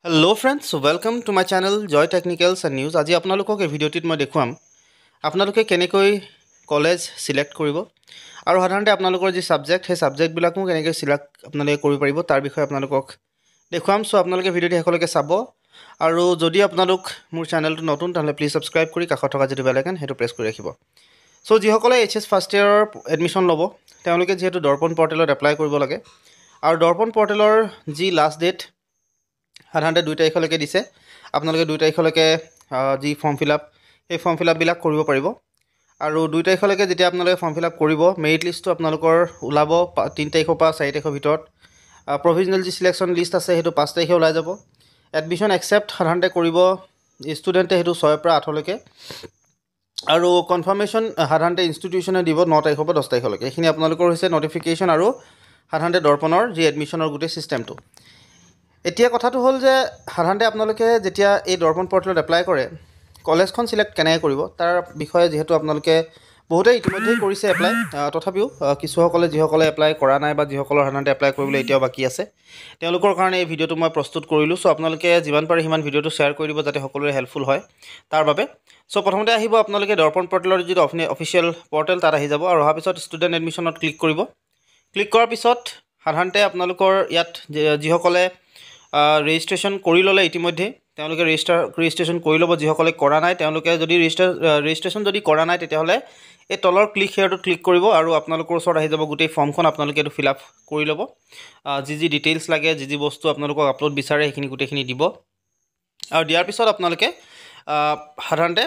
Hello friends, welcome to my channel Joy Technicals and News. আজি আপোনালোকক এই ভিডিঅ'টিত মই দেখুৱাম আপোনালোকে কেনেকৈ কলেজ সিলেক্ট কৰিব আৰু সাধাৰণতে আপোনালোকৰ যি সাবজেক্ট সেই সাবজেক্টবিলাকো কেনেকৈ সিলেক্ট আপোনালোকে কৰিব পাৰিব তাৰ বিষয়ে আপোনালোকক দেখুৱাম। সো আপোনালোকে ভিডিঅ'টি শেষলৈকে চাব আৰু যদি আপোনালোক মোৰ চেনেলটো নতুন তাহলে প্লিজ সাবস্ক্ৰাইব কৰি কাষত থকা যেটো বেল আইকন হেতু প্ৰেছ কৰি ৰাখিব। সো যিসকলে এইচএছ ফাৰ্ষ্ট ইয়াৰৰ এডমিশন ল'ব তেওঁলোকে যেহেতু দৰ্পণ পৰ্টেলত এপ্লাই কৰিব লাগে আৰু দৰ্পণ পৰ্টেলৰ যি লাষ্ট ডেট সাধাৰণতে 2 তাৰিখলৈকে দিছে। আপোনালোকে 2 তাৰিখলৈকে যি ফৰ্ম ফিলআপ এই ফৰ্ম ফিলআপ বিলাক কৰিব পাৰিব আৰু 2 তাৰিখলৈকে যেতিয়া আপোনালোকে ফৰ্ম ফিলআপ কৰিব মেৰিট লিষ্টটো আপোনালোকৰ ওলাব 3 তাৰিখৰ পৰা 4 তাৰিখৰ ভিতৰত। প্ৰভিজনেল যি সিলেকশ্যন লিষ্ট আছে হেতু 5 তাৰিখে ওলাই যাব। এডমিশন একসেপ্ট সাধাৰণতে কৰিব ষ্টুডেণ্টে হেতু 6 পৰা 8 লৈকে আৰু কনফাৰ্মেশ্যন সাধাৰণতে ইনষ্টিটিউচনে দিব 9 তাৰিখৰ পৰা 10 তাৰিখলৈকে। এইখিনি আপোনালোকৰ হৈছে নটিফিকেশ্যন আৰু সাধাৰণতে দৰ্পণৰ যি এডমিশনৰ গোটেই সিস্টেমটো। এতিয়া কথাটো হ'ল যে সাধাৰণতে আপোনালোকে যেতিয়া এই দৰ্পণ পৰ্টেলত এপ্লাই কৰে কলেজখন সিলেক্ট কেনেকৈ কৰিব তাৰ বিষয়ে যেহেতু আপোনালোকে বহুতে ইতিমধ্যে কৰিছে এপ্লাই, তথাপিও কিছুসকলে যিসকলে এপ্লাই কৰা নাই বা যিসকলৰ সাধাৰণতে এপ্লাই কৰিবলৈ এতিয়াও বাকি আছে তেওঁলোকৰ কাৰণে এই ভিডিঅ'টো মই প্ৰস্তুত কৰিলোঁ। সো আপোনালোকে যিমান পাৰে সিমান ভিডিঅ'টো শ্বেয়াৰ কৰি দিব যাতে সকলোৰে হেল্পফুল হয় তাৰ বাবে। সো প্ৰথমতে আহিব আপোনালোকে দৰ্পণ পৰ্টেলৰ যিটো অফিচিয়েল পৰ্টেল তাত আহি যাব আৰু অহাৰ পিছত ষ্টুডেণ্ট এডমিশনত ক্লিক কৰিব। ক্লিক কৰাৰ পিছত সাধাৰণতে আপোনালোকৰ ইয়াত যিসকলে ৰেজিষ্ট্ৰেশ্যন কৰি ল'লে ইতিমধ্যে তেওঁলোকে ৰেজিষ্ট্ৰেশ্যন কৰি ল'ব। যিসকলে কৰা নাই তেওঁলোকে যদি ৰেজিষ্ট্ৰেশ্যন যদি কৰা নাই তেতিয়াহ'লে এই তলৰ ক্লিক হেয়াৰটোত ক্লিক কৰিব আৰু আপোনালোকৰ ওচৰত আহি যাব গোটেই ফৰ্মখন। আপোনালোকে এইটো ফিল আপ কৰি ল'ব, যি ডিটেইলছ লাগে যি বস্তু আপোনালোকক আপলোড বিচাৰে সেইখিনি গোটেইখিনি দিব আৰু দিয়াৰ পিছত আপোনালোকে সাধাৰণতে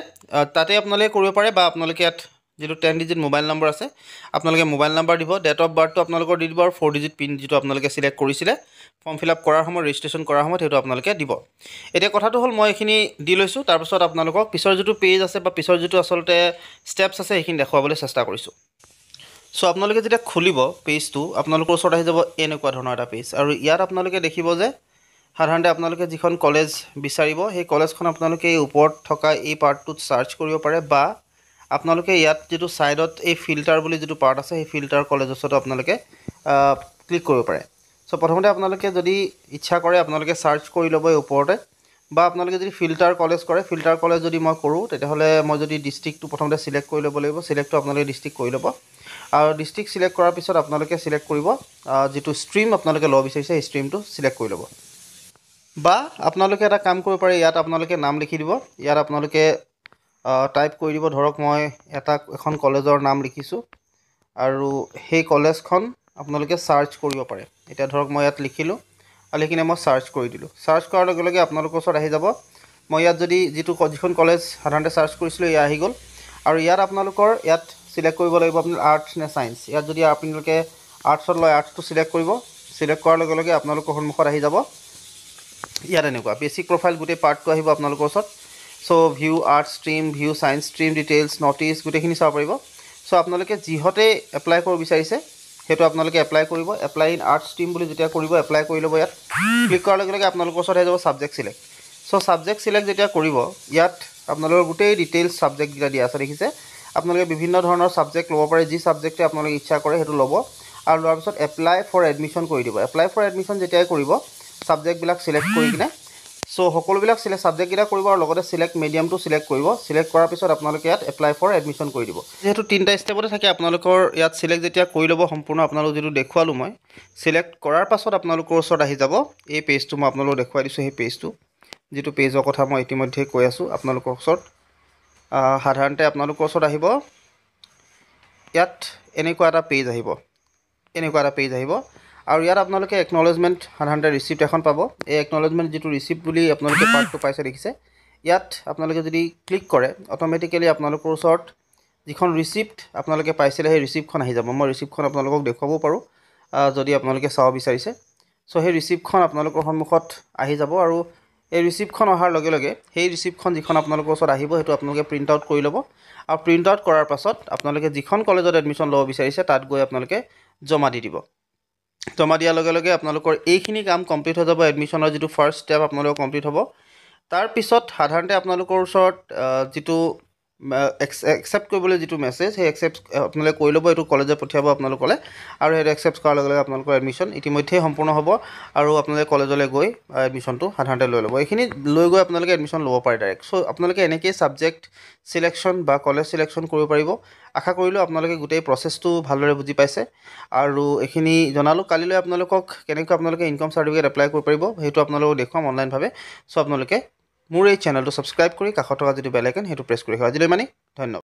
তাতে আপোনালোকে কৰিব পাৰে বা আপোনালোকে ইয়াত যেটো 10 ডিজিট মোবাইল নম্বৰ আছে আপোনালোকে মোবাইল নম্বৰ দিব, ডেট অফ বাৰ্থটো আপোনালোকৰ দি দিব আৰু 4 ডিজিট পিন যেটো আপোনালোকে সিলেক্ট কৰিছিলে ফৰ্ম ফিল আপ কৰাৰ সময় ৰেজিষ্ট্ৰেশ্যন কৰাৰ সময় হেতু আপোনালোকে দিব। এতিয়া কথাটো হ'ল মই এখিনি দি লৈছোঁ, তাৰ পিছত আপোনালোকক পিছৰ যেটো পেজ আছে বা পিছৰ যেটো আসলতে স্টেপছ আছে সেইখিনি দেখুৱাবলৈ চেষ্টা কৰিছোঁ। সো আপোনালোকে যেতিয়া খুলিব পেজটো আপোনালোকৰ ওচৰত আহি যাব এনেকুৱা ধৰণৰ এটা পেজ আৰু ইয়াত আপোনালোকে দেখিব যে সাধাৰণতে আপোনালোকে যিখন কলেজ বিচাৰিব সেই কলেজখন আপোনালোকে এই ওপৰত থকা এই পাৰ্টটোত সাৰ্চ কৰিব পাৰে বা আপোনালোকে ইয়াত যেটো সাইডত এই ফিল্টাৰ বুলি যেটো পাৰ্ট আছে সেই ফিল্টাৰ কলেজৰ ওচৰত আপোনালোকে ক্লিক কৰিব পাৰে। সো প্ৰথমতে আপোনালোকে যদি ইচ্ছা কৰে আপোনালোকে সাৰ্চ কৰি ল'ব এই ওপৰতে বা আপোনালোকে যদি ফিল্টাৰ কলেজ কৰে ফিল্টাৰ কলেজ যদি মই কৰোঁ তেতিয়াহ'লে মই যদি ডিস্ট্ৰিক্টটো প্ৰথমতে সিলেক্ট কৰি ল'ব লাগিব। সিলেক্টটো আপোনালোকে ডিস্ট্ৰিক্ট কৰি ল'ব আৰু ডিস্ট্ৰিক্ট সিলেক্ট কৰাৰ পিছত আপোনালোকে সিলেক্ট কৰিব যেটো ষ্ট্ৰীম আপোনালোকে ল'ব বিচাৰিছে এই ষ্ট্ৰীমটো সিলেক্ট কৰি ল'ব বা আপোনালোকে এটা কাম কৰিব পাৰে ইয়াত আপোনালোকে নাম লিখি দিব। ইয়াত আপোনালোকে টাইপ কৰি দিব, ধৰক মই এখন কলেজৰ নাম লিখিছোঁ আৰু সেই কলেজখন আপোনালোকে সাৰ্চ কৰিব পাৰে। এতিয়া ধৰক মই ইয়াত লিখিলোঁ আৰু লিখিনে মই সাৰ্চ কৰি দিলোঁ। সাৰ্চ কৰাৰ লগে লগে আপোনালোকৰ ওচৰত আহি যাব মই ইয়াত যদি যিখন কলেজ সাধাৰণতে সাৰ্চ কৰিছিলোঁ এয়া আহি গ'ল আৰু ইয়াত আপোনালোকৰ ইয়াত সিলেক্ট কৰিব লাগিব আপোনাৰ আৰ্টছ নে সায়েন্স। ইয়াত যদি আপোনালোকে আৰ্টছত লয় আৰ্টছটো সিলেক্ট কৰিব। সিলেক্ট কৰাৰ লগে লগে আপোনালোকৰ সন্মুখত আহি যাব ইয়াত এনেকুৱা বেসিক প্ৰফাইল গোটেই পাৰ্টটো আহিব আপোনালোকৰ ওচৰত। So view art stream, view science stream details, notice গোটেইখিনি চাব পাৰিব। সো আপোনালোকে যিহতে এপ্লাই কৰিব বিচাৰিছে হেতু আপোনালোকে এপ্লাই কৰিব। এপ্লাই ইন আৰ্ট ষ্ট্ৰীম বুলি যেতিয়া কৰিব এপ্লাই কৰি ল'ব। ইয়াত ক্লিক কৰাৰ লগে লগে আপোনালোকৰ ওচৰত আহি যাব subject select. So subject select যেতিয়া কৰিব ইয়াত আপোনালোকৰ গোটেই ডিটেইলছ সাবজেক্ট যেটা দিয়া আছে দেখিছে। আপোনালোকে বিভিন্ন ধৰণৰ সাবজেক্ট ল'ব পাৰে, যি সাবজেক্টে আপোনালোকে ইচ্ছা কৰে হেতু ল'ব আৰু লোৱাৰ পিছত এপ্লাই ফৰ এডমিশন কৰি দিব। এপ্লাই ফৰ এডমিশন যেতিয়াই কৰিব সাবজেক্টবিলাক সিলেক্ট কৰি কিনে সো সকলোবিলাক সাবজেক্ট কিটা কৰিব আৰু লগতে সিলেক্ট মিডিয়ামটো সিলেক্ট কৰিব। সিলেক্ট কৰাৰ পিছত আপোনালোকে ইয়াত এপ্লাই ফৰ এডমিশন কৰি দিব। যেহেতু তিনটা ষ্টেপতে থাকে আপোনালোকৰ ইয়াত সিলেক্ট যেতিয়া কৰি ল'ব সম্পূৰ্ণ আপোনালোক যেটো দেখুৱালো মই সিলেক্ট কৰাৰ পাছত আপোনালোকৰ ওচৰত আহি যাব এই পেজটো মই আপোনালোকক দেখুৱাই দিছোঁ। সেই পেজটো যেটো পেজৰ কথা মই ইতিমধ্যে কৈ আছোঁ আপোনালোকৰ ওচৰত সাধাৰণতে আপোনালোকৰ ওচৰত আহিব ইয়াত এনেকুৱা এটা পেজ আহিব আৰু ইয়াত আপোনালোকে একনলেজমেণ্ট সাধাৰণতে ৰিচিপ্ট এখন পাব। এই একনলেজমেণ্ট যেটো ৰিচিপ্ট বুলি আপোনালোকে পাৰ্টটো পাইছে দেখিছে। ইয়াত আপোনালোকে যদি ক্লিক কৰে অটোমেটিক্যালি আপোনালোকৰ ওচৰত যিখন ৰিচিপ্ট আপোনালোকে পাইছিলে সেই ৰিচিপ্টখন আহি যাব। মই ৰিচিপ্টখন আপোনালোকক দেখুৱাব পাৰোঁ যদি আপোনালোকে চাব বিচাৰিছে। সো সেই ৰিচিপ্টখন আপোনালোকৰ সন্মুখত আহি যাব আৰু এই ৰিচিপ্টখন অহাৰ লগে লগে সেই ৰিচিপ্টখন যিখন আপোনালোকৰ ওচৰত আহিব হেতু আপোনালোকে প্ৰিন্ট আউট কৰি ল'ব আৰু প্ৰিন্ট আউট কৰাৰ পাছত আপোনালোকে যিখন কলেজত এডমিশন ল'ব বিচাৰিছে তাত গৈ আপোনালোকে জমা দি দিব। জমা দিয়াৰ লগে লগে আপোনালোকৰ এইখিনি কাম কমপ্লিট হৈ যাব। এডমিশনৰ যেটো ফাৰ্ষ্ট ষ্টেপ আপোনালোকৰ কমপ্লিট হ'ব। তাৰ পিছত সাধাৰণতে আপোনালোকৰ ওচৰত যেটো একচেপ্ট কৰিবলৈ যিটো মেছেজ সেই একচেপ্ট আপোনালোকে কৰি ল'ব এইটো কলেজে পঠিয়াব আপোনালোকলৈ আৰু সেইটো একচেপ্ট কৰাৰ লগে লগে আপোনালোকৰ এডমিশ্যন ইতিমধ্যেই সম্পূৰ্ণ হ'ব আৰু আপোনালোকে কলেজলৈ গৈ এডমিশ্যনটো সাধাৰণতে লৈ ল'ব এইখিনি লৈ গৈ আপোনালোকে এডমিশ্যন ল'ব পাৰে ডাইৰেক্ট চ' আপোনালোকে এনেকৈয়ে ছাবজেক্ট চিলেকশ্যন বা কলেজ চিলেকশ্যন কৰিব পাৰিব আশা কৰিলোঁ আপোনালোকে গোটেই প্ৰচেছটো ভালদৰে বুজি পাইছে আৰু এইখিনি জনালোঁ কালিলৈ আপোনালোকক কেনেকৈ আপোনালোকে ইনকাম চাৰ্টিফিকেট এপ্লাই কৰিব পাৰিব সেইটো আপোনালোকক দেখুৱাম অনলাইনভাৱে চ' আপোনালোকে মোৰ এই চেনেলটো ছাবস্ক্ৰাইব কৰি কাষত থকা যিটো বেল আইকন সেইটো প্ৰেছ কৰি ৰাখিব আজিলৈ মানে ধন্যবাদ